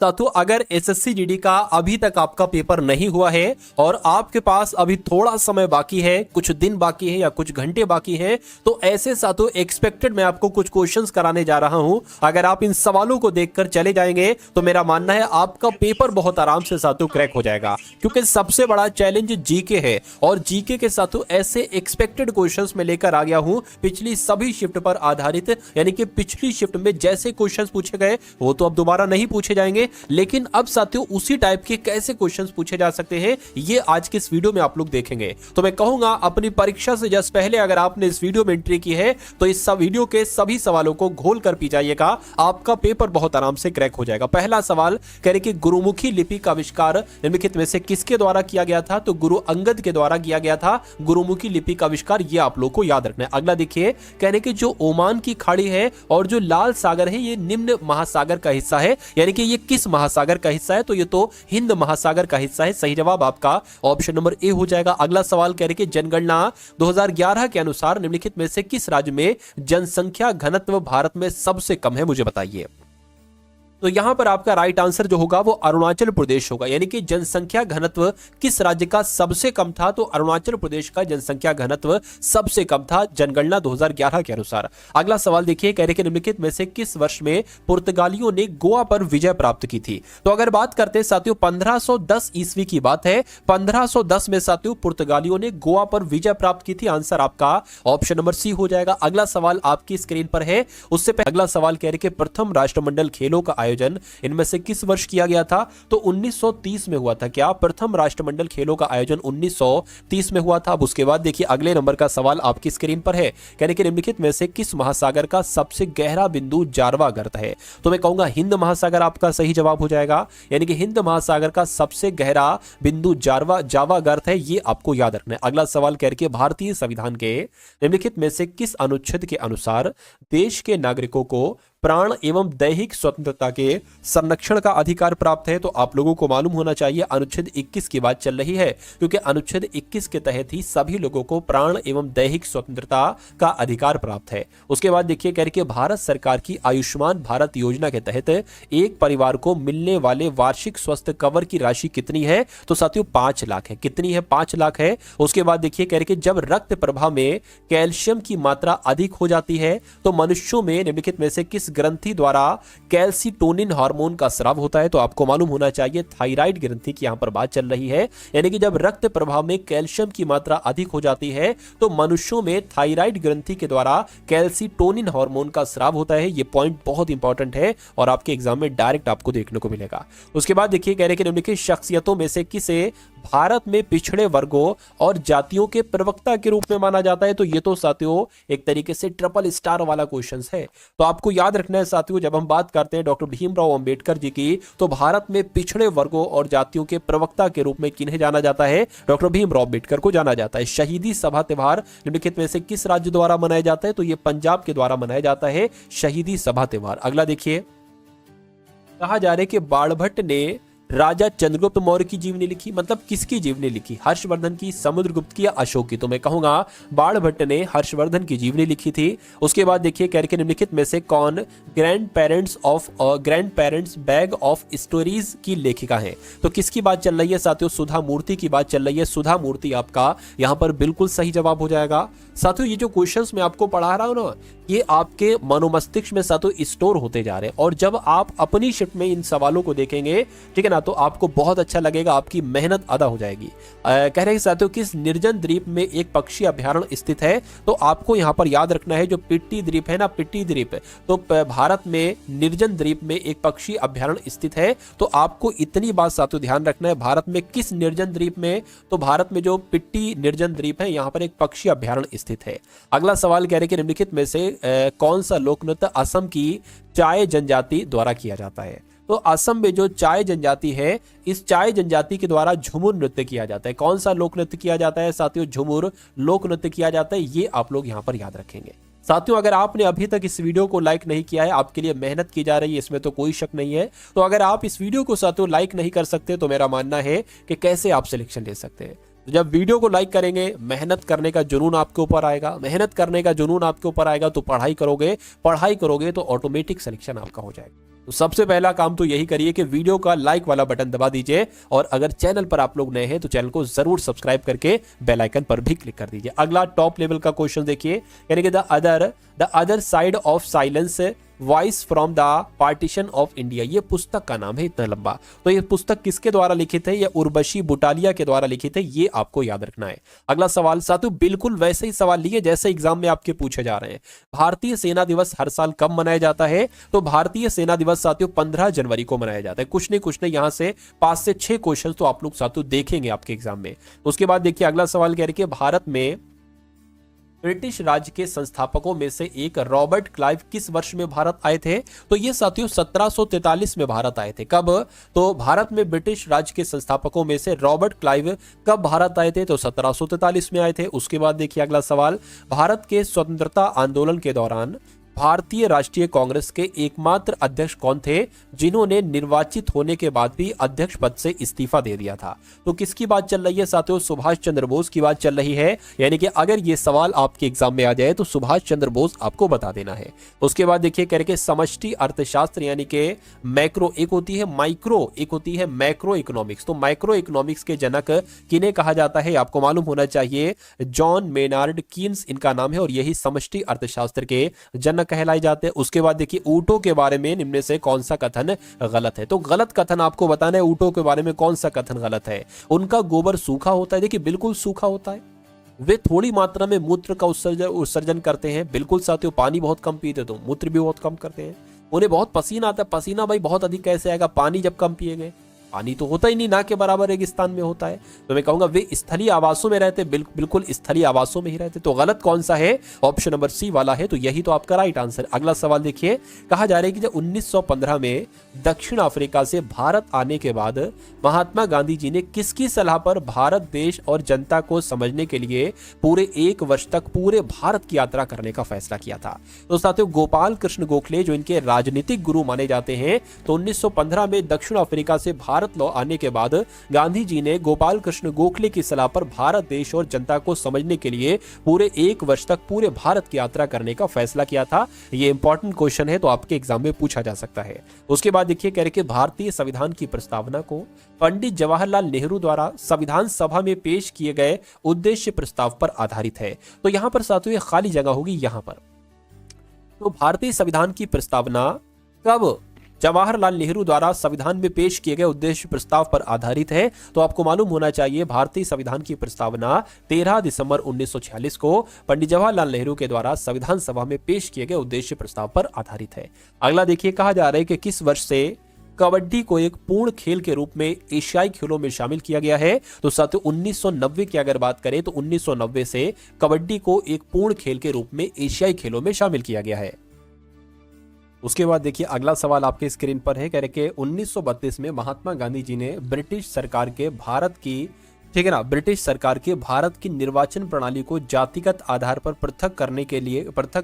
साथियों अगर SSC GD का अभी तक आपका पेपर नहीं हुआ है और आपके पास अभी थोड़ा समय बाकी है, कुछ दिन बाकी है या कुछ घंटे बाकी हैं, तो ऐसे साथियों एक्सपेक्टेड मैं आपको कुछ क्वेश्चंस कराने जा रहा हूं। अगर आप इन सवालों को देखकर चले जाएंगे तो मेरा मानना है आपका पेपर बहुत आराम से साथियों क्रैक हो जाएगा, क्योंकि सबसे बड़ा चैलेंज जीके है और जीके के साथियों ऐसे एक्सपेक्टेड क्वेश्चंस में लेकर आ गया हूं पिछली सभी शिफ्ट पर आधारित, यानी कि पिछली शिफ्ट में जैसे क्वेश्चंस पूछे गए वो तो अब दोबारा नहीं पूछे जाएंगे, लेकिन अब साथियों उसी टाइप के कैसे क्वेश्चंस पूछे जा सकते हैं ये आज के इस वीडियो में आप लोग देखेंगे। तो मैं कहूंगा अपनी परीक्षा से जस्ट पहले अगर आपने इस वीडियो में एंट्री की है तो इस सब वीडियो के सभी सवालों को घोल कर पी जाइएगा, आपका पेपर बहुत आराम से क्रैक हो जाएगा। पहला सवाल कह रहे कि गुरुमुखी लिपि का आविष्कार निम्नलिखित में से किसके द्वारा किया गया था? तो गुरु अंगद के द्वारा किया गया था गुरुमुखी लिपि का आविष्कार, ये आप लोग को याद रखना है। अगला देखिए कह रहे कि जो ओमान की खाड़ी है और जो लाल सागर है ये निम्न महासागर का हिस्सा है, यानी कि ये किस महासागर का हिस्सा है? तो ये तो हिंद महासागर का हिस्सा है। सही जवाब आपका ऑप्शन नंबर ए हो जाएगा। अगला सवाल कह रहे कि जनगणना 2011 के अनुसार निम्नलिखित में से किस राज्य में जनसंख्या घनत्व भारत में सबसे कम है? मुझे बताइए। तो यहां पर आपका राइट आंसर जो होगा वो अरुणाचल प्रदेश होगा, यानी कि जनसंख्या घनत्व किस राज्य का सबसे कम था? तो अरुणाचल प्रदेश का जनसंख्या घनत्व सबसे कम था जनगणना 2011 के अनुसार। अगला सवाल देखिए कह रहे कि निम्नलिखित में से किस वर्ष में पुर्तगालियों ने गोवा पर विजय प्राप्त की थी? तो अगर बात करते हैं साथियों 1510 ईस्वी की बात है, 1510 में साथियों पुर्तगालियों ने गोवा पर विजय प्राप्त की थी। आंसर आपका ऑप्शन नंबर सी हो जाएगा। अगला सवाल आपकी स्क्रीन पर है, उससे पहले अगला सवाल कह रहे कि प्रथम राष्ट्रमंडल खेलों का आयोजन इनमें से किस वर्ष किया गया था? तो 1930 में हुआ था। क्या प्रथम राष्ट्रमंडल खेलों का आयोजन 1930 में हुआ था? अब उसके बाद देखिए अगले नंबर का सवाल आपकी स्क्रीन पर है, कहने के निम्नलिखित में से किस महासागर का सबसे गहरा बिंदु जारवा गर्त है? तो मैं कहूंगा हिंद महासागर आपका सही जवाब हो जाएगा, यानी कि हिंद महासागर का सबसे गहरा बिंदु जावा गर्त है, ये आपको याद रखना है। अगला सवाल कह रहे भारतीय संविधान के निम्नलिखित में से किस अनुच्छेद के अनुसार देश के नागरिकों को प्राण एवं दैहिक स्वतंत्रता के संरक्षण का अधिकार प्राप्त है? तो आप लोगों को मालूम होना चाहिए अनुच्छेद 21 की बात चल रही है, क्योंकि अनुच्छेद 21 के तहत ही सभी लोगों को प्राण एवं दैहिक स्वतंत्रता का अधिकार प्राप्त है। उसके बाद देखिए कह रहे कि भारत सरकार की आयुष्मान भारत योजना के तहत एक परिवार को मिलने वाले वार्षिक स्वास्थ्य कवर की राशि कितनी है? तो साथियों 5 लाख है। कितनी है? 5 लाख है। उसके बाद देखिए कह रहे कि जब रक्त प्रवाह में कैल्शियम की मात्रा अधिक हो जाती है तो मनुष्यों में निम्नलिखित में से किस ग्रंथि द्वारा कैल्सिटोनिन हार्मोन का स्राव होता है? तो आपको मालूम होना चाहिए थायराइड ग्रंथि की यहां पर बात चल रही है, यानी कि जब रक्त प्रवाह में कैल्शियम की मात्रा अधिक हो जाती है तो मनुष्यों में थायराइड ग्रंथि के द्वारा कैल्सिटोनिन हार्मोन का स्राव होता है। यह पॉइंट बहुत इंपॉर्टेंट है और आपके एग्जाम में डायरेक्ट आपको देखने को मिलेगा। उसके बाद देखिए कह रहे कि निम्नलिखित शख्सियतों में से किसे भारत में पिछड़े वर्गों और जातियों के प्रवक्ता के रूप में माना जाता है? तो ये तो साथियों एक तरीके से ट्रिपल स्टार वाला क्वेश्चन है। तो आपको याद रखना है साथियों, जब हम बात करते हैं डॉक्टर भीमराव अंबेडकर जी की, तो भारत में पिछड़े वर्गों और जातियों के प्रवक्ता के रूप में किन्हें जाना जाता है? डॉक्टर भीमराव अंबेडकर को जाना जाता है। शहीदी सभा त्योहार निम्नलिखित में से किस राज्य द्वारा मनाया जाता है? तो ये पंजाब के द्वारा मनाया जाता है शहीदी सभा त्योहार। अगला देखिए कहा जा रहा है कि बाणभट्ट ने राजा चंद्रगुप्त मौर्य की जीवनी लिखी, मतलब किसकी जीवनी लिखी? हर्षवर्धन की, समुद्रगुप्त की या अशोक की? तो मैं कहूंगा बाणभट्ट ने हर्षवर्धन की जीवनी लिखी थी। उसके बाद देखिए कह रहे निम्नलिखित में से कौन grand parents bag of stories की लेखिका है? तो किसकी बात चल रही है साथियों? सुधा मूर्ति की बात चल रही है। सुधा मूर्ति आपका यहां पर बिल्कुल सही जवाब हो जाएगा। साथियों ये जो क्वेश्चंस मैं आपको पढ़ा रहा हूं ना, ये आपके मनोमस्तिष्क में साथियों स्टोर होते जा रहे हैं और जब आप अपनी शिफ्ट में इन सवालों को देखेंगे, ठीक है ना, तो आपको बहुत अच्छा लगेगा, आपकी मेहनत अदा हो जाएगी। कह रहे हैं साथियों किस निर्जन द्वीप में एक पक्षी अभ्यारण्य स्थित है? तो आपको यहां पर याद रखना है जो पिट्टी द्वीप है ना, पिट्टी द्वीप, तो भारत में निर्जन द्वीप में एक पक्षी अभ्यारण्य स्थित है। तो आपको इतनी बात साथियों ध्यान रखना है, भारत में किस निर्जन द्वीप में? तो भारत में जो पिट्टी निर्जन द्वीप है यहां पर एक पक्षी अभ्यारण्य स्थित है। अगला सवाल कह रहे कि निम्नलिखित में से कौन सा लोक नृत्य असम की चाय जनजाति द्वारा किया जाता है? तो असम में जो चाय जनजाति है, इस चाय जनजाति के द्वारा झुमुर नृत्य किया जाता है। कौन सा लोक नृत्य किया जाता है साथियों? झुमुर लोक नृत्य किया जाता है। ये आप लोग यहां पर याद रखेंगे। साथियों अगर आपने अभी तक इस वीडियो को लाइक नहीं किया है, आपके लिए मेहनत की जा रही है, इसमें तो कोई शक नहीं है। तो अगर आप इस वीडियो को साथियों लाइक नहीं कर सकते तो मेरा मानना है कि कैसे आप सिलेक्शन ले सकते हैं। तो जब वीडियो को लाइक करेंगे, मेहनत करने का जुनून आपके ऊपर आएगा, मेहनत करने का जुनून आपके ऊपर आएगा तो पढ़ाई करोगे तो ऑटोमेटिक सिलेक्शन आपका हो जाएगा। तो सबसे पहला काम तो यही करिए कि वीडियो का लाइक वाला बटन दबा दीजिए, और अगर चैनल पर आप लोग नए हैं तो चैनल को जरूर सब्सक्राइब करके बेल आइकन पर भी क्लिक कर दीजिए। अगला टॉप लेवल का क्वेश्चन देखिए, यानी कि the other side of silence voice from the partition of India, ये पुस्तक का नाम है, इतना लंबा। तो ये पुस्तक किसके द्वारा लिखित है? ये उर्वशी बुटालिया के द्वारा लिखित है, ये आपको याद रखना है। अगला सवाल साथियों बिल्कुल वैसे ही सवाल लिए जैसे एग्जाम में आपके पूछे जा रहे हैं। भारतीय सेना दिवस हर साल कब मनाया जाता है? तो भारतीय सेना दिवस साथियों 15 जनवरी को मनाया जाता है। कुछ नहीं यहां से 5 से 6 क्वेश्चन तो आप लोग साथियों देखेंगे आपके एग्जाम में। उसके बाद देखिए अगला सवाल कह रहे हैं, भारत में ब्रिटिश राज्य के संस्थापकों में से एक रॉबर्ट क्लाइव किस वर्ष में भारत आए थे? तो ये साथियों 1743 में भारत आए थे। कब? तो भारत में ब्रिटिश राज्य के संस्थापकों में से रॉबर्ट क्लाइव कब भारत आए थे? तो 1743 में आए थे। उसके बाद देखिए अगला सवाल, भारत के स्वतंत्रता आंदोलन के दौरान भारतीय राष्ट्रीय कांग्रेस के एकमात्र अध्यक्ष कौन थे जिन्होंने निर्वाचित होने के बाद भी अध्यक्ष पद से इस्तीफा दे दिया था? तो किसकी बात चल रही है साथियों? सुभाष चंद्र बोस की बात चल रही है। यानी कि अगर ये सवाल आपके एग्जाम में आ जाए तो सुभाष चंद्र बोस आपको बता देना है। उसके बाद देखिए करके समष्टि अर्थशास्त्र यानी कि मैक्रो, एक होती है माइक्रो, एक होती है मैक्रो इकोनॉमिक्स। तो माइक्रो इकोनॉमिक्स के जनक किन्हें कहा जाता है? आपको मालूम होना चाहिए, जॉन मेनार्ड कीन्स इनका नाम है, और यही समष्टि अर्थशास्त्र के जनक कहलाए जाते हैं। उसके बाद देखिए ऊंटों के बारे में निम्न से कौन सा कथन गलत है? तो गलत कथन आपको बताना है ऊंटों के बारे में कौन सा कथन गलत है। उनका गोबर सूखा होता है, देखिए बिल्कुल सूखा होता है। वे थोड़ी मात्रा में मूत्र का उत्सर्जन करते हैं, बिल्कुल साथियों। पानी बहुत कम पीते तो मूत्र भी बहुत कम करते हैं। उन्हें बहुत पसीना आता है, पसीना भाई बहुत अधिक कैसे आएगा? पानी जब कम पिएंगे, पानी तो होता ही नहीं, ना के बराबर रेगिस्तान में होता है। तो मैं कहूंगा वे स्थलीय आवासों में रहते, बिल्कुल स्थलीय आवासों में ही रहते। तो गलत कौन सा है? ऑप्शन नंबर सी वाला है। तो यही तो आपका राइट आंसर। अगला सवाल देखिए, कहा जा रहा है कि जब 1915 में दक्षिण अफ्रीका से भारत आने के बाद महात्मा गांधी जी ने किसकी सलाह पर भारत देश और जनता को समझने के लिए पूरे 1 वर्ष तक पूरे भारत की यात्रा करने का फैसला किया था? तो साथियों गोपाल कृष्ण गोखले जो इनके राजनीतिक गुरु माने जाते हैं, तो 1915 में दक्षिण अफ्रीका से भारत आने के बाद गांधी जी ने गोपाल कृष्ण गोखले की सलाह पर भारत देश और जनता को समझने के लिए पूरे 1 वर्ष तक पूरे भारत की यात्रा करने का फैसला किया था। ये इंपॉर्टेंट क्वेश्चन है, तो आपके एग्जाम में पूछा जा सकता है। उसके बाद देखिए कह रहे कि भारतीय संविधान की प्रस्तावना को पंडित जवाहरलाल नेहरू द्वारा संविधान सभा में पेश किए गए उद्देश्य प्रस्ताव पर आधारित है। तो यहां पर साथियों ये खाली जगह होगी यहां पर। तो भारतीय संविधान की प्रस्तावना कब जवाहरलाल नेहरू द्वारा संविधान में पेश किए गए उद्देश्य प्रस्ताव पर आधारित है? तो आपको मालूम होना चाहिए भारतीय संविधान की प्रस्तावना 13 दिसंबर 1946 को पंडित जवाहरलाल नेहरू के द्वारा संविधान सभा में पेश किए गए उद्देश्य प्रस्ताव पर आधारित है। अगला देखिए, कहा जा रहा है कि किस वर्ष से कबड्डी को एक पूर्ण खेल के रूप में एशियाई खेलों में शामिल किया गया है? तो साथियों 1990 की अगर बात करें तो 1990 से कबड्डी को एक पूर्ण खेल के रूप में एशियाई खेलों में शामिल किया गया है। उसके बाद देखिए अगला सवाल आपके स्क्रीन पर है, कह रहे कि 1932 में महात्मा गांधी जी ने ब्रिटिश सरकार के भारत की, ठीक है ना, ब्रिटिश सरकार के भारत की निर्वाचन प्रणाली को जातिगत आधार पर पृथक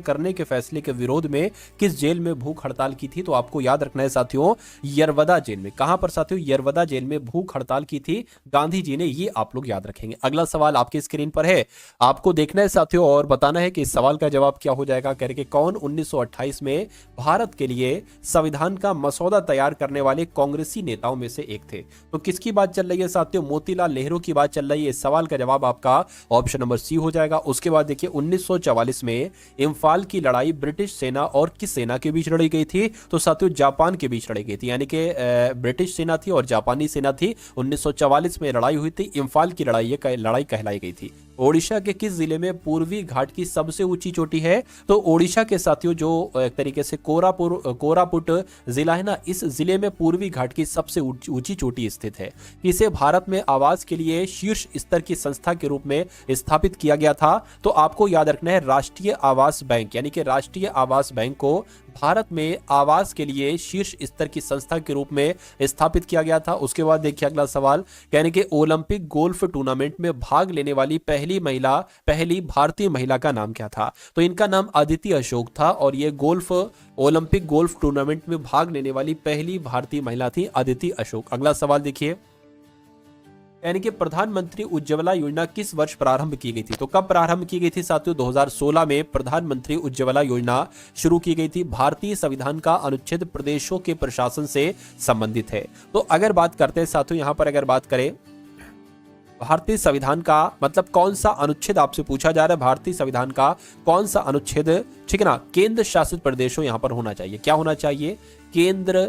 करने के फैसले के विरोध में किस जेल में भूख हड़ताल की थी? तो आपको याद रखना है साथियों, यरवदा जेल में। कहां पर साथियों? यरवदा जेल में भूख हड़ताल की थी गांधी जी ने, ये आप लोग याद रखेंगे। अगला सवाल आपके स्क्रीन पर है, आपको देखना है साथियों और बताना है कि इस सवाल का जवाब क्या हो जाएगा। कह रहे कि कौन 1928 में भारत के लिए संविधान का मसौदा तैयार करने वाले कांग्रेसी नेताओं में से एक थे? तो किसकी बात चल रही है साथियों? मोतीलाल नेहरू की बात चल रही है। इस सवाल का जवाब आपका ऑप्शन नंबर सी हो जाएगा। उसके बाद देखिए 1944 में इम्फाल की लड़ाई ब्रिटिश सेना और किस सेना के बीच लड़ी गई थी? तो साथियों जापान के बीच लड़ी गई थी, यानी कि ब्रिटिश सेना थी और जापानी सेना थी। 1944 में लड़ाई हुई थी, इम्फाल की लड़ाई, ये लड़ाई कहलाई गई थी। ओडिशा के किस जिले में पूर्वी घाट की सबसे ऊंची चोटी है? तो ओडिशा के साथियों जो एक तरीके से कोरापुट जिला है ना, इस जिले में पूर्वी घाट की सबसे ऊंची चोटी स्थित है। इसे भारत में आवास के लिए शीर्ष स्तर की संस्था के रूप में स्थापित किया गया था। तो आपको याद रखना है राष्ट्रीय आवास बैंक, यानी कि राष्ट्रीय आवास बैंक को भारत में आवास के लिए शीर्ष स्तर की संस्था के रूप में स्थापित किया गया था। उसके बाद देखिए अगला सवाल, कहने के ओलंपिक गोल्फ टूर्नामेंट में भाग लेने वाली पहली भारतीय महिला का नाम क्या था? तो इनका नाम अदिति अशोक था और ये ओलंपिक गोल्फ टूर्नामेंट में भाग लेने वाली पहली भारतीय महिला थी अदिति अशोक। अगला सवाल देखिए, यानी कि प्रधानमंत्री उज्ज्वला योजना किस वर्ष प्रारंभ की गई थी? तो कब प्रारंभ की गई थी साथियों? 2016 में प्रधानमंत्री उज्ज्वला योजना शुरू की गई थी। भारतीय संविधान का अनुच्छेद प्रदेशों के प्रशासन से संबंधित है। तो अगर बात करते हैं साथियों, यहां पर अगर बात करें भारतीय संविधान का मतलब कौन सा अनुच्छेद आपसे पूछा जा रहा है, भारतीय संविधान का कौन सा अनुच्छेद, ठीक है ना, केंद्र शासित प्रदेशों यहां पर होना चाहिए। क्या होना चाहिए? केंद्र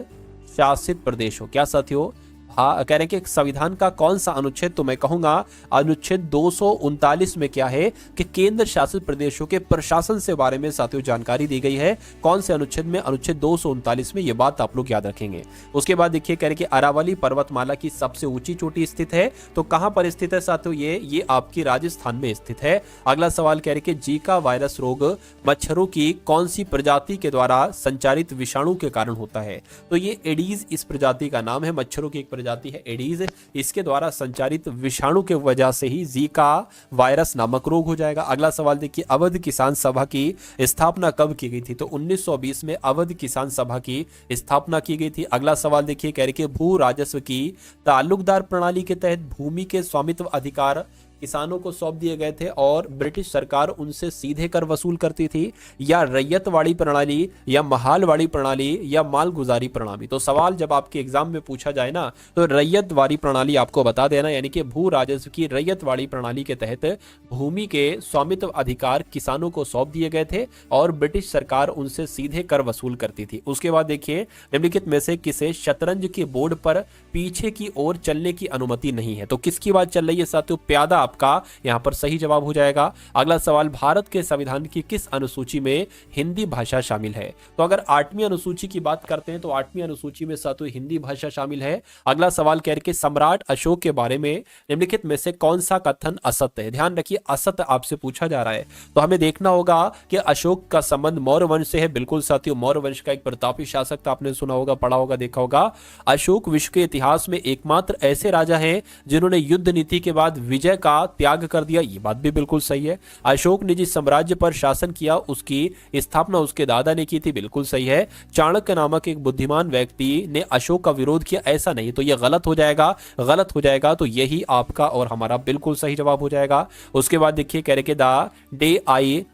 शासित प्रदेशों। क्या साथियों? हाँ, कह रहे हैं कि संविधान का कौन सा अनुच्छेद? तो मैं कहूंगा अनुच्छेद 239 में क्या है कि केंद्र शासित प्रदेशों के प्रशासन से बारे में साथियों जानकारी दी गई है। कौन से अनुच्छेद में? अनुच्छेद 239 में। ये बात आप लोग याद रखेंगे। उसके बाद देखिए कह रहे कि अरावली पर्वतमाला की सबसे ऊंची चोटी स्थित है। तो कहां पर स्थित है साथियों? ये आपकी राजस्थान में स्थित है। अगला सवाल कह रहे कि जीका वायरस रोग मच्छरों की कौन सी प्रजाति के द्वारा संचारित विषाणु के कारण होता है? तो ये एडीज इस प्रजाति का नाम है। मच्छरों की एक जाती है एडीज, इसके द्वारा संचारित विषाणु के वजह से ही जीका वायरस नामक रोग हो जाएगा। अगला सवाल देखिए, अवध किसान सभा की स्थापना कब की गई थी? तो 1920 में अवध किसान सभा की स्थापना की गई थी। अगला सवाल देखिए कह रहे कि भू राजस्व की ताल्लुकदार प्रणाली के तहत भूमि के स्वामित्व अधिकार किसानों को सौंप दिए गए थे और ब्रिटिश सरकार उनसे सीधे कर वसूल करती थी, या रैयतवाड़ी प्रणाली, या महालवाड़ी प्रणाली, या मालगुजारी प्रणाली? तो सवाल जब आपके एग्जाम में पूछा जाए ना तो रैयतवाड़ी प्रणाली आपको बता देना, यानी कि भू राजस्व की रैयतवाड़ी प्रणाली के तहत भूमि के स्वामित्व अधिकार किसानों को सौंप दिए गए थे और ब्रिटिश सरकार उनसे सीधे कर वसूल करती थी। उसके बाद देखिए निम्नलिखित में से किसे शतरंज के बोर्ड पर पीछे की ओर चलने की अनुमति नहीं है? तो किसकी बात चल रही है साथियों? प्यादा आपका यहां पर सही जवाब हो जाएगा। अगला सवाल, भारत के संविधान की किस अनुसूची में हिंदी भाषा शामिल है? तो अगर 8वीं अनुसूची की बात करते हैं तो 8वीं अनुसूची में साथियों हिंदी भाषा शामिल है। अगला सवाल कह रहे कि सम्राट अशोक के बारे में निम्नलिखित में से कौन सा कथन असत्य है? ध्यान रखिए असत्य आपसे पूछा जा रहा है तो हमें देखना होगा कि अशोक का संबंध मौर्य वंश से है। बिल्कुल साथियों, मौर्य वंश का एक प्रतापी शासक था, आपने सुना होगा, पढ़ा होगा, देखा होगा। अशोक विश्व के इतिहास में एकमात्र ऐसे राजा हैं जिन्होंने युद्ध नीति के बाद विजय का त्याग कर दिया। ये बात भी बिल्कुल सही है। अशोक ने जिस साम्राज्य पर शासन किया उसकी स्थापना उसके दादा ने की थी। बिल्कुल सही है। चाणक्य नामक एक बुद्धिमान व्यक्ति ने अशोक का विरोध किया, ऐसा नहीं, तो यह गलत हो जाएगा। गलत हो जाएगा तो यही आपका और हमारा बिल्कुल सही जवाब हो जाएगा। उसके बाद देखिए कह रहे कि the day I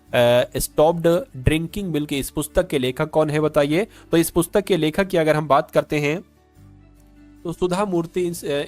stopped drinking milk, इस पुस्तक के लेखक कौन है बताइए? तो इस पुस्तक के लेखक की अगर हम बात करते हैं तो सुधा मूर्ति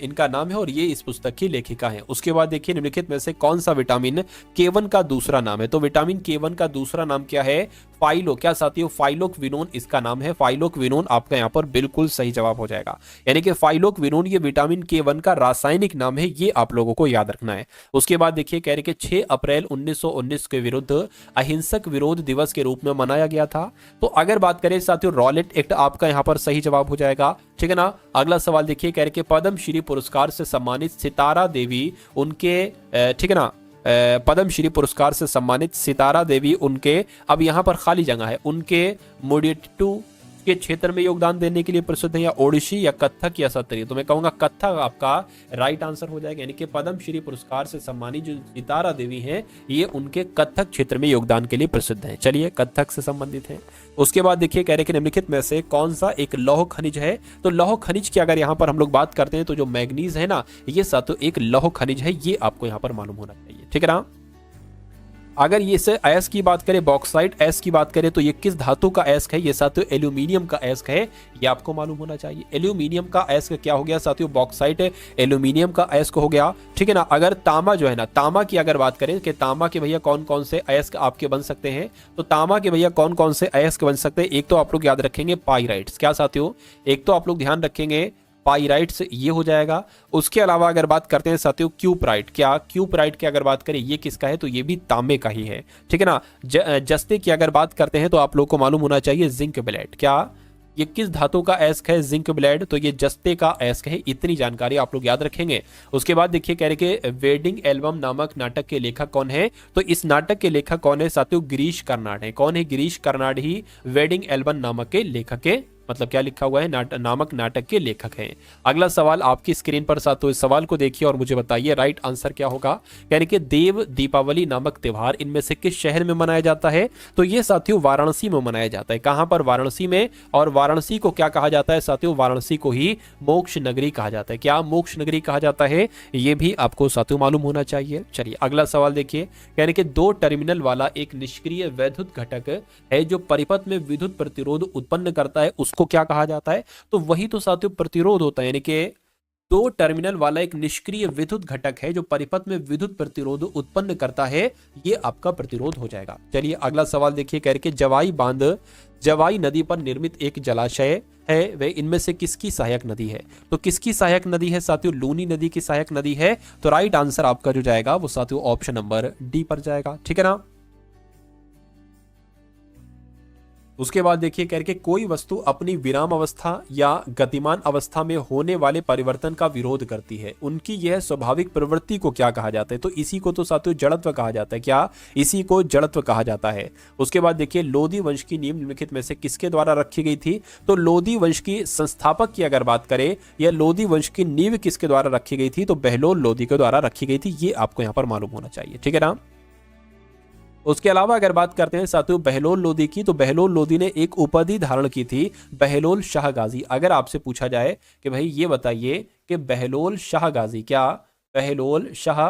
इनका नाम है और ये इस पुस्तक की लेखिका है। उसके बाद देखिए निम्नलिखित में से कौन सा विटामिन K1 का दूसरा नाम है? तो विटामिन K1 का दूसरा नाम क्या है? फाइलो। क्या साथियों? फाइलोक्विनोन इसका नाम है। फाइलोक्विनोन आपका यहाँ पर बिल्कुल सही जवाब हो जाएगा। यानी कि फाइलोक्विनोन ये विटामिन K1 का रासायनिक नाम है, ये आप लोगों को याद रखना है। उसके बाद देखिए कह रहे कि 6 अप्रैल 1919 के विरुद्ध अहिंसक विरोध दिवस के रूप में मनाया गया था। तो अगर बात करें साथियों रॉलेट एक्ट आपका यहाँ पर सही जवाब हो जाएगा, ठीक है ना। अगला सवाल देखिए कह रहे कि पद्म श्री पुरस्कार से सम्मानित सितारा देवी उनके, ठीक है ना, पद्म श्री पुरस्कार से सम्मानित सितारा देवी उनके, अब यहां पर खाली जगह है, उनके मोडिटू के क्षेत्र में योगदान देने के लिए प्रसिद्ध है, या ओडिसी या कथक या सत्रिय? तो मैं कहूंगा कथक आपका राइट आंसर हो जाएगा। यानी कि पद्म श्री पुरस्कार से सम्मानित जो सितारा देवी हैं ये उनके कथक क्षेत्र में योगदान के लिए प्रसिद्ध हैं। चलिए कथक से संबंधित है। उसके बाद देखिए कह रहे कि निम्नलिखित में से कौन सा एक लौह खनिज है? तो लौह खनिज की अगर यहाँ पर हम लोग बात करते हैं तो जो मैग्नीज है ना, ये साथियों एक लौह खनिज है, ये आपको यहाँ पर मालूम होना चाहिए, ठीक है ना। अगर ये से अयस्क की बात करें, बॉक्साइट अयस्क की बात करें, तो ये किस धातु का अयस्क है? ये साथियों एल्यूमिनियम का अयस्क है, ये आपको मालूम होना चाहिए। एल्यूमिनियम का अयस्क क्या हो गया साथियों? बॉक्साइट एल्यूमिनियम का अयस्क हो गया, ठीक है ना। अगर तांबा जो है ना, तांबा की अगर बात करें कि तांबा के भैया कौन कौन से अयस्क आपके बन सकते हैं, तो तांबा के भैया कौन कौन से अयस्क बन सकते हैं? एक तो आप लोग याद रखेंगे पाइराइट्स। क्या साथियों? एक तो आप लोग ध्यान रखेंगे पाइराइट्स, ये हो जाएगा। उसके अलावा अगर बात करते हैं साथियों क्यूपराइट, क्या क्यूपराइट की अगर बात करें ये किसका है? तो ये भी तांबे का ही है, ठीक है ना। जस्ते की अगर बात करते हैं तो आप लोग को मालूम होना चाहिए जिंक ब्लेड। क्या ये किस धातु का अयस्क है? जिंक ब्लेड, तो ये जस्ते का अयस्क है। इतनी जानकारी आप लोग याद रखेंगे। उसके बाद देखिए कह रहे कि वेडिंग एल्बम नामक नाटक के लेखक कौन है? तो इस नाटक के लेखक कौन है साथियों? गिरीश कर्नाड है। कौन है? गिरीश कर्नाड ही वेडिंग एल्बम नामक के लेखक के मतलब क्या लिखा हुआ है, नामक नाटक के लेखक हैं। अगला सवाल आपकी स्क्रीन पर साथियों, इस सवाल को देखिए और मुझे बताइए राइट आंसर क्या होगा। यानी कि देव दीपावली नामक त्योहार इनमें से किस शहर में मनाया जाता है? तो ये साथियों वाराणसी में मनाया जाता है। कहां पर? वाराणसी में। और वाराणसी को क्या कहा जाता है साथियों? वाराणसी को ही मोक्ष नगरी कहा जाता है। क्या मोक्ष नगरी कहा जाता है? ये भी आपको साथियों मालूम होना चाहिए। चलिए अगला सवाल देखिए, यानी कि दो टर्मिनल वाला एक निष्क्रिय वैद्युत घटक है जो परिपथ में विद्युत प्रतिरोध उत्पन्न करता है, उसको क्या कहा जाता है? तो वही तो साथियों प्रतिरोध होता है। यानी कि दो टर्मिनल वाला एक निष्क्रिय विद्युत घटक है जो परिपथ में विद्युत प्रतिरोध उत्पन्न करता है, ये आपका प्रतिरोध हो जाएगा। चलिए अगला सवाल देखिए, कह रहे कि जवाई बांध जवाई नदी पर निर्मित एक जलाशय है, वह इनमें से किसकी सहायक नदी है? तो किसकी सहायक नदी है साथियों? लूनी नदी की सहायक नदी है। तो राइट आंसर आपका जो जाएगा वो साथियों ऑप्शन नंबर डी पर जाएगा। ठीक है ना। उसके बाद देखिए, कह रहे कोई वस्तु अपनी विराम अवस्था या गतिमान अवस्था में होने वाले परिवर्तन का विरोध करती है, उनकी यह स्वाभाविक प्रवृत्ति को क्या कहा जाता है? तो इसी को तो साथियों जड़त्व कहा जाता है। क्या? इसी को जड़त्व कहा जाता है। उसके बाद देखिए, लोधी वंश की नींव निम्नलिखित में से किसके द्वारा रखी गई थी? तो लोधी वंश की संस्थापक की अगर बात करें या लोधी वंश की नींव किसके द्वारा रखी गई थी? तो बहलोल लोधी के द्वारा रखी गई थी। ये आपको यहां पर मालूम होना चाहिए। ठीक है ना। उसके अलावा अगर बात करते हैं साथियों बहलोल लोधी की, तो बहलोल लोधी ने एक उपाधि धारण की थी, बहलोल शाह गाजी। अगर आपसे पूछा जाए कि भाई ये बताइए कि बहलोल शाह गाजी, क्या बहलोल शाह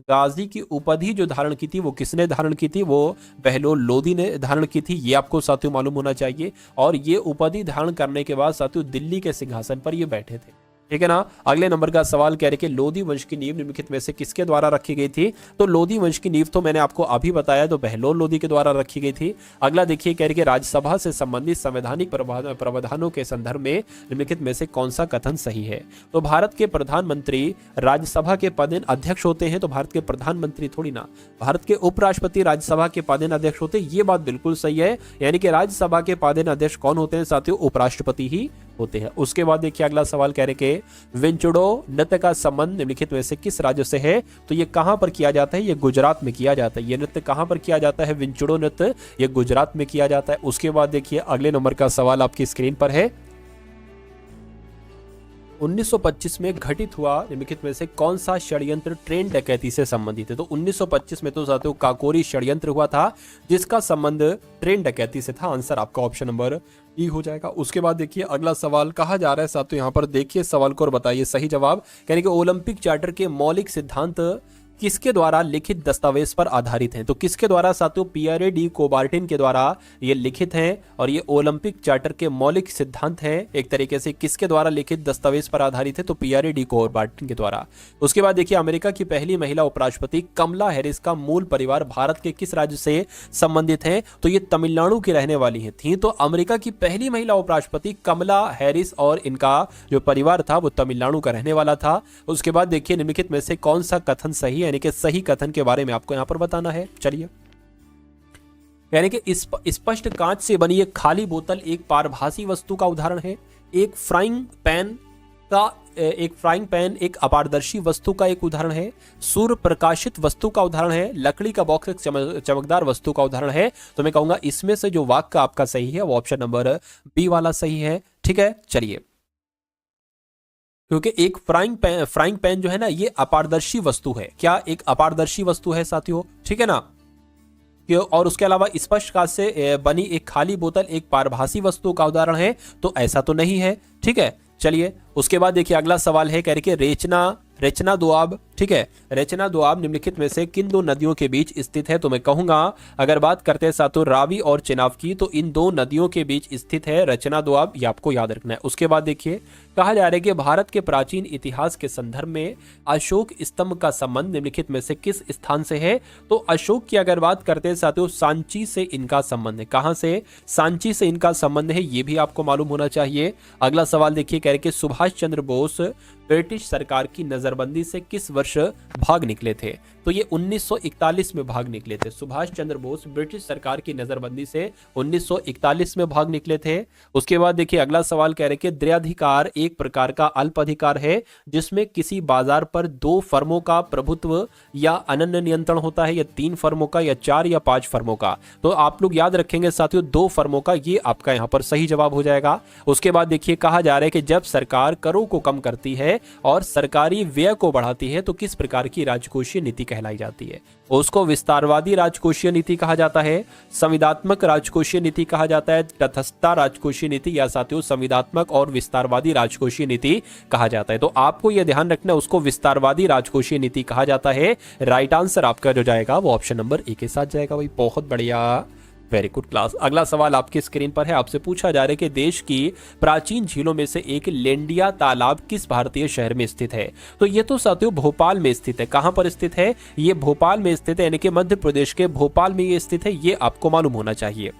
गाजी की उपाधि जो धारण की थी वो किसने धारण की थी? वो बहलोल लोधी ने धारण की थी। ये आपको साथियों मालूम होना चाहिए। और ये उपाधि धारण करने के बाद साथियों दिल्ली के सिंहासन पर ये बैठे थे। ठीक है ना। अगले नंबर का सवाल कह रहे कि लोधी वंश की नींव निम्नलिखित में से किसके द्वारा रखी गई थी? तो लोधी वंश की नींव तो मैंने आपको अभी बताया, तो बहलोल लोधी के द्वारा रखी गई थी। अगला देखिए, कह रहे कि राज्यसभा से संबंधित संवैधानिक प्रावधानों के संदर्भ में निम्नलिखित में से कौन सा कथन सही है? तो भारत के प्रधानमंत्री राज्यसभा के पदेन अध्यक्ष होते हैं। तो भारत के प्रधानमंत्री थोड़ी ना, भारत के उपराष्ट्रपति राज्यसभा के पदेन अध्यक्ष होते हैं। ये बात बिल्कुल सही है। यानी कि राज्यसभा के पदेन अध्यक्ष कौन होते हैं साथियों? उपराष्ट्रपति ही होते हैं। उसके बाद देखिए अगला सवाल कह रहे कि विंचुडो नृत्य का संबंध निम्नलिखित में से किस राज्य से है? तो ये कहां पर किया जाता है? ये गुजरात में किया जाता है। ये नृत्य कहां पर किया जाता है? विंचुडो नृत्य ये गुजरात में किया जाता है। उसके बाद देखिए अगले नंबर का सवाल आपकी स्क्रीन पर है, 1925 में घटित हुआ निम्नलिखित में से कौन सा षड्यंत्र ट्रेन डकैती से संबंधित है? तो 1925 में तो साथियों काकोरी षड्यंत्र हुआ था जिसका संबंध ट्रेन डकैती से था। आंसर आपका ऑप्शन नंबर ई हो जाएगा। उसके बाद देखिए अगला सवाल कहा जा रहा है साथियों, यहां पर देखिए सवाल को और बताइए सही जवाब। यानी कि ओलंपिक चार्टर के मौलिक सिद्धांत किसके द्वारा लिखित दस्तावेज पर आधारित हैं? तो किसके द्वारा साथियों? पियरे डी कोबार्टिन के द्वारा ये लिखित हैं। और ये ओलंपिक चार्टर के मौलिक सिद्धांत हैं एक तरीके से किसके द्वारा लिखित दस्तावेज पर आधारित है? तो पियरे डी कोबार्टिन के द्वारा। उसके बाद देखिए अमेरिका की पहली महिला उपराष्ट्रपति कमला हैरिस का मूल परिवार भारत के किस राज्य से संबंधित है? तो ये तमिलनाडु की रहने वाली है थी। तो अमेरिका की पहली महिला उपराष्ट्रपति कमला हैरिस और इनका जो परिवार था वो तमिलनाडु का रहने वाला था। उसके बाद देखिए निम्नलिखित में से कौन सा कथन सही है, यानी कि सही कथन के बारे में आपको यहां पर बताना है। चलिए, यानी कि स्पष्ट कांच से बनी एक खाली बोतल एक पारभासी वस्तु का उदाहरण है। एक फ्राइंग पैन एक अपारदर्शी वस्तु का एक उदाहरण है। सूर्य प्रकाशित वस्तु का उदाहरण है। लकड़ी का बॉक्स एक चमकदार वस्तु का उदाहरण है। तो मैं कहूंगा इसमें से जो वाक्य आपका सही है वो ऑप्शन नंबर बी वाला सही है। ठीक है। चलिए, क्योंकि एक फ्राइंग पैन जो है ना ये अपारदर्शी वस्तु है। क्या एक अपारदर्शी वस्तु है साथियों? ठीक है ना। और उसके अलावा स्पष्ट कांच से बनी एक खाली बोतल एक पारभासी वस्तु का उदाहरण है। तो ऐसा तो नहीं है। ठीक है। चलिए, उसके बाद देखिए अगला सवाल है, कह रहे कि रेचना दोआब, ठीक है, रेचना दोआब निम्नलिखित में से किन दो नदियों के बीच स्थित है? तो मैं कहूंगा अगर बात करते हैं साथियों रावी और चेनाब की, तो इन दो नदियों के बीच स्थित है रचना दोआब। ये आपको याद रखना है। उसके बाद देखिए कहा जा रहा है कि भारत के प्राचीन इतिहास के संदर्भ में अशोक स्तंभ का संबंध निम्नलिखित में से किस स्थान से है? तो अशोक की अगर बात करते हैं साथियों सांची से इनका संबंध है। कहां से? सांची से इनका संबंध है। ये भी आपको मालूम होना चाहिए। अगला सवाल देखिए, कह रहे कि सुभाष चंद्र बोस ब्रिटिश सरकार की नजरबंदी से किस वर्ष वर्ष भाग निकले थे? तो ये 1941 में भाग निकले थे। सुभाष चंद्र बोस ब्रिटिश सरकार की नजरबंदी से 1941 में भाग निकले थे। उसके बाद देखिए अगला सवाल कह रहे कि द्वैधाधिकार एक प्रकार का अल्प अधिकार है जिसमें किसी बाजार पर 2 फर्मों का प्रभुत्व या अनन्य नियंत्रण होता है, या 3 फर्मों का, या 4 या 5 फर्मों का। तो आप लोग याद रखेंगे साथियों 2 फर्मों का, ये आपका यहाँ पर सही जवाब हो जाएगा। उसके बाद देखिए कहा जा रहा है कि जब सरकार करों को कम करती है और सरकारी व्यय को बढ़ाती है तो किस प्रकार की राजकोषीय नीति कहलाई जाती है? उसको विस्तारवादी राजकोषीय नीति कहा जाता है, संविदात्मक राजकोषीय नीति कहा जाता है, तटस्थता राजकोषीय नीति, या साथियों संविदात्मक और विस्तारवादी राजकोषीय नीति कहा जाता है। तो आपको यह ध्यान रखना है, उसको विस्तारवादी राजकोषीय नीति कहा जाता है। राइट आंसर आपका जो जाएगा वो ऑप्शन नंबर ए के साथ जाएगा भाई। बहुत बढ़िया, वेरी गुड क्लास। अगला सवाल आपके स्क्रीन पर है, आपसे पूछा जा रहा है कि देश की प्राचीन झीलों में से एक लेंडिया तालाब किस भारतीय शहर में स्थित है? तो ये तो साथियों भोपाल में स्थित है। कहां पर स्थित है? ये भोपाल में स्थित है, यानी कि मध्य प्रदेश के भोपाल में ये स्थित है। ये आपको मालूम होना चाहिए।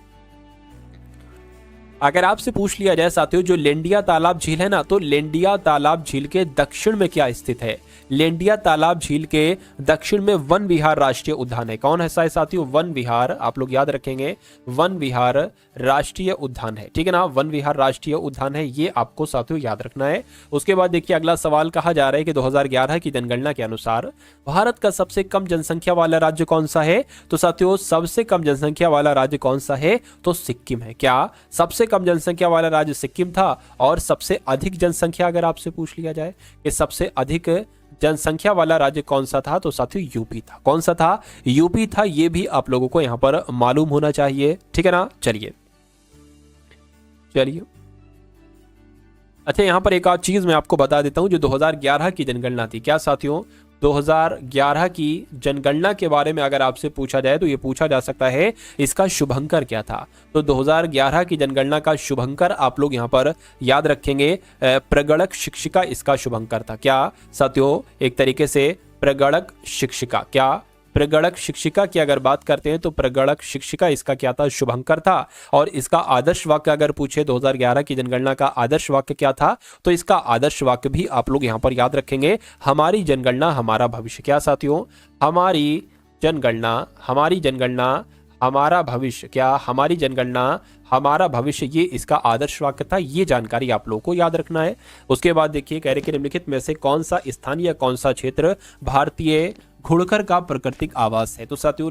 अगर आपसे पूछ लिया जाए साथियों जो लेंडिया तालाब झील है ना, तो लेंडिया तालाब झील के दक्षिण में क्या स्थित है? लेंडिया तालाब झील के दक्षिण में वन विहार राष्ट्रीय उद्यान है। कौन ऐसा है साथियों? वन विहार, आप लोग याद रखेंगे, वन विहार राष्ट्रीय उद्यान है। ठीक है ना, वन विहार राष्ट्रीय उद्यान है, ये आपको साथियों याद रखना है। उसके बाद देखिए अगला सवाल कहा जा रहा है कि 2011 की जनगणना के अनुसार भारत का सबसे कम जनसंख्या वाला राज्य कौन सा है? तो साथियों सबसे कम जनसंख्या वाला राज्य कौन सा है? तो सिक्किम है। क्या सबसे कम जनसंख्या वाला राज्य सिक्किम था? और सबसे अधिक जनसंख्या अगर आपसे पूछ लिया जाए कि सबसे अधिक जनसंख्या वाला राज्य कौन सा था, तो साथियों यूपी था। कौन सा था? यूपी था। ये भी आप लोगों को यहां पर मालूम होना चाहिए। ठीक है ना, चलिए अच्छा, यहां पर एक और चीज मैं आपको बता देता हूं, जो 2011 की जनगणना थी। क्या साथियों? 2011 की जनगणना के बारे में अगर आपसे पूछा जाए तो ये पूछा जा सकता है इसका शुभंकर क्या था? तो 2011 की जनगणना का शुभंकर आप लोग यहां पर याद रखेंगे, प्रगणक शिक्षिका इसका शुभंकर था। क्या साथियों? एक तरीके से प्रगणक शिक्षिका। क्या? प्रगणक शिक्षिका की अगर बात करते हैं तो प्रगणक शिक्षिका इसका क्या था? शुभंकर था। और इसका आदर्श वाक्य अगर पूछे 2011 की जनगणना का आदर्श वाक्य क्या था, तो इसका आदर्श वाक्य भी आप लोग यहां पर याद रखेंगे, हमारी जनगणना हमारा भविष्य। क्या साथियों? हमारी जनगणना हमारा भविष्य। क्या? हमारी जनगणना हमारा भविष्य, ये इसका आदर्श वाक्य था। ये जानकारी आप लोगों को याद रखना है। उसके बाद देखिए कह रहे कि निम्नलिखित में से कौन सा स्थान या कौन सा क्षेत्र भारतीय घुड़खर का प्राकृतिक आवास है? तो साथियों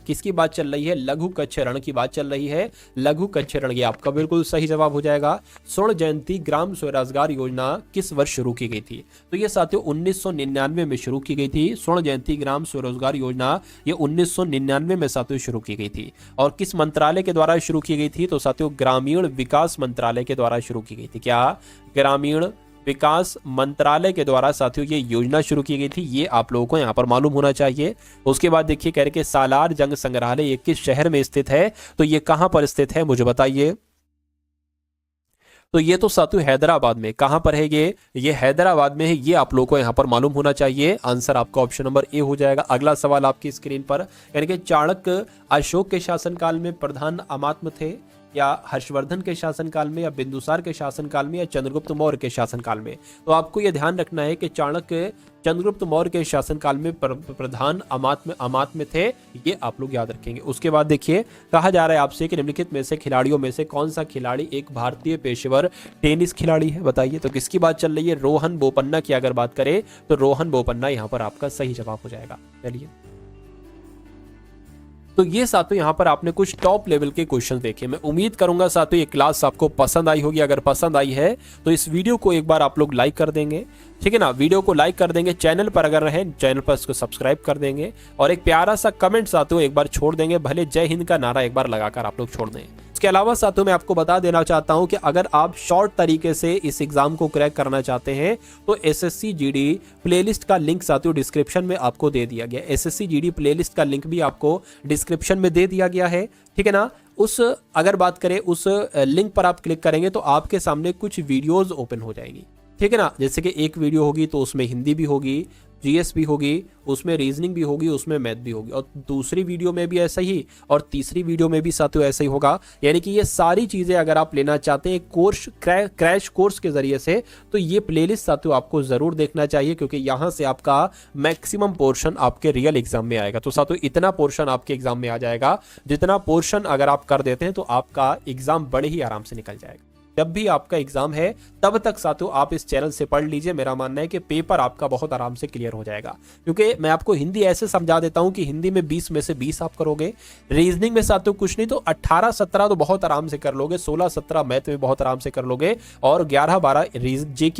किसकी बात चल रही है? लघु कच्छ रण की बात चल रही है। लघु कच्छ रण, ये आपका बिल्कुल सही जवाब हो जाएगा। स्वर्ण जयंती ग्राम स्वरोजगार योजना किस वर्ष शुरू की गई थी? तो ये साथियों 1999 में शुरू की गई थी। स्वर्ण जयंती ग्राम स्वरोजगार योजना ये 1999 में साथियों शुरू की गई थी। और किस मंत्रालय के द्वारा शुरू की गई थी? तो साथियों ग्रामीण विकास मंत्रालय के द्वारा शुरू की गई थी। क्या? ग्रामीण विकास मंत्रालय के द्वारा साथियों ये योजना शुरू की गई थी। ये आप लोगों को यहाँ पर मालूम होना चाहिए। उसके बाद देखिए कह रहे कि सालार जंग संग्रहालय ये किस शहर में स्थित है? तो ये कहां पर स्थित है मुझे बताइए। तो ये तो साथियों हैदराबाद में। कहां पर है ये हैदराबाद में है। ये आप लोगों को यहां पर मालूम होना चाहिए। आंसर आपका ऑप्शन नंबर ए हो जाएगा। अगला सवाल आपकी स्क्रीन पर, यानी कि चाणक्य अशोक के शासनकाल में प्रधान अमात्य थे, या हर्षवर्धन के शासनकाल में, या बिंदुसार के शासनकाल में, या चंद्रगुप्त मौर्य के शासनकाल में? तो आपको यह ध्यान रखना है कि चाणक्य चंद्रगुप्त मौर्य के शासनकाल में प्रधान अमात्य थे। ये आप लोग याद रखेंगे। उसके बाद देखिए कहा जा रहा है आपसे कि निम्नलिखित में से खिलाड़ियों में से कौन सा खिलाड़ी एक भारतीय पेशेवर टेनिस खिलाड़ी है? बताइए। तो किसकी बात चल रही है? रोहन बोपन्ना की अगर बात करें तो रोहन बोपन्ना यहाँ पर आपका सही जवाब हो जाएगा। चलिए, तो ये साथियों यहाँ पर आपने कुछ टॉप लेवल के क्वेश्चन देखे। मैं उम्मीद करूंगा साथियों ये क्लास आपको पसंद आई होगी। अगर पसंद आई है तो इस वीडियो को एक बार आप लोग लाइक कर देंगे। ठीक है ना, वीडियो को लाइक कर देंगे। चैनल पर अगर रहे चैनल पर इसको सब्सक्राइब कर देंगे और एक प्यारा सा कमेंट साथियों एक बार छोड़ देंगे। भले जय हिंद का नारा एक बार लगाकर आप लोग छोड़ दें। इसके अलावा साथियों मैं आपको बता देना चाहता हूं कि अगर आप शॉर्ट तरीके से इस एग्जाम को क्रैक करना चाहते हैं तो एसएससी जीडी प्लेलिस्ट का लिंक साथियों डिस्क्रिप्शन में आपको दे दिया गया। एसएससी जीडी प्लेलिस्ट का लिंक भी आपको डिस्क्रिप्शन में दे दिया गया है। ठीक है ना, उस अगर बात करें उस लिंक पर आप क्लिक करेंगे तो आपके सामने कुछ वीडियोज ओपन हो जाएंगी। ठीक है ना। जैसे कि एक वीडियो होगी तो उसमें हिंदी भी होगी, जीएस भी होगी, उसमें रीजनिंग भी होगी, उसमें मैथ भी होगी, और दूसरी वीडियो में भी ऐसा ही, और तीसरी वीडियो में भी साथियों ऐसा ही होगा। यानी कि ये सारी चीजें अगर आप लेना चाहते हैं कोर्स क्रैश कोर्स के जरिए से, तो ये प्लेलिस्ट साथियों आपको जरूर देखना चाहिए, क्योंकि यहां से आपका मैक्सिमम पोर्शन आपके रियल एग्जाम में आएगा। तो साथियों इतना पोर्शन आपके एग्जाम में आ जाएगा, जितना पोर्शन अगर आप कर देते हैं तो आपका एग्जाम बड़े ही आराम से निकल जाएगा। जब भी आपका एग्जाम है तब तक साथियों आप इस चैनल से पढ़ लीजिए। मेरा मानना है कि पेपर आपका बहुत आराम से क्लियर हो जाएगा, क्योंकि मैं आपको हिंदी ऐसे समझा देता हूं कि हिंदी में 20 में से 20 आप करोगे, रीजनिंग में साथियों कुछ नहीं तो 18-17 तो बहुत आराम से कर लोगे, 16-17 मैथ में बहुत आराम से कर लोगे, और 11-12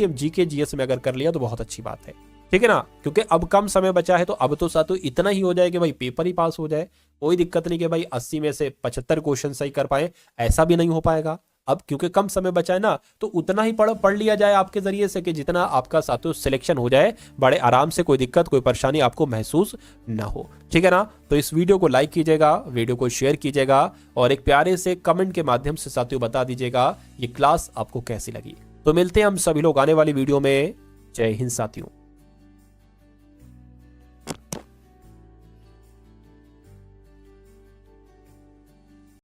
जीके जीएस में अगर कर लिया तो बहुत अच्छी बात है। ठीक है ना, क्योंकि अब कम समय बचा है, तो अब तो साथियों इतना ही हो जाए कि भाई पेपर ही पास हो जाए। कोई दिक्कत नहीं कि भाई 80 में से 75 क्वेश्चन सही कर पाए, ऐसा भी नहीं हो पाएगा। अब क्योंकि कम समय बचा है ना, तो उतना ही पढ़ लिया जाए आपके जरिए से कि जितना आपका साथियों सिलेक्शन हो जाए बड़े आराम से, कोई दिक्कत कोई परेशानी आपको महसूस ना हो। ठीक है ना। तो इस वीडियो को लाइक कीजिएगा, वीडियो को शेयर कीजिएगा, और एक प्यारे से कमेंट के माध्यम से साथियों बता दीजिएगा ये क्लास आपको कैसी लगी। तो मिलते हैं हम सभी लोग आने वाली वीडियो में। जय हिंद साथियों।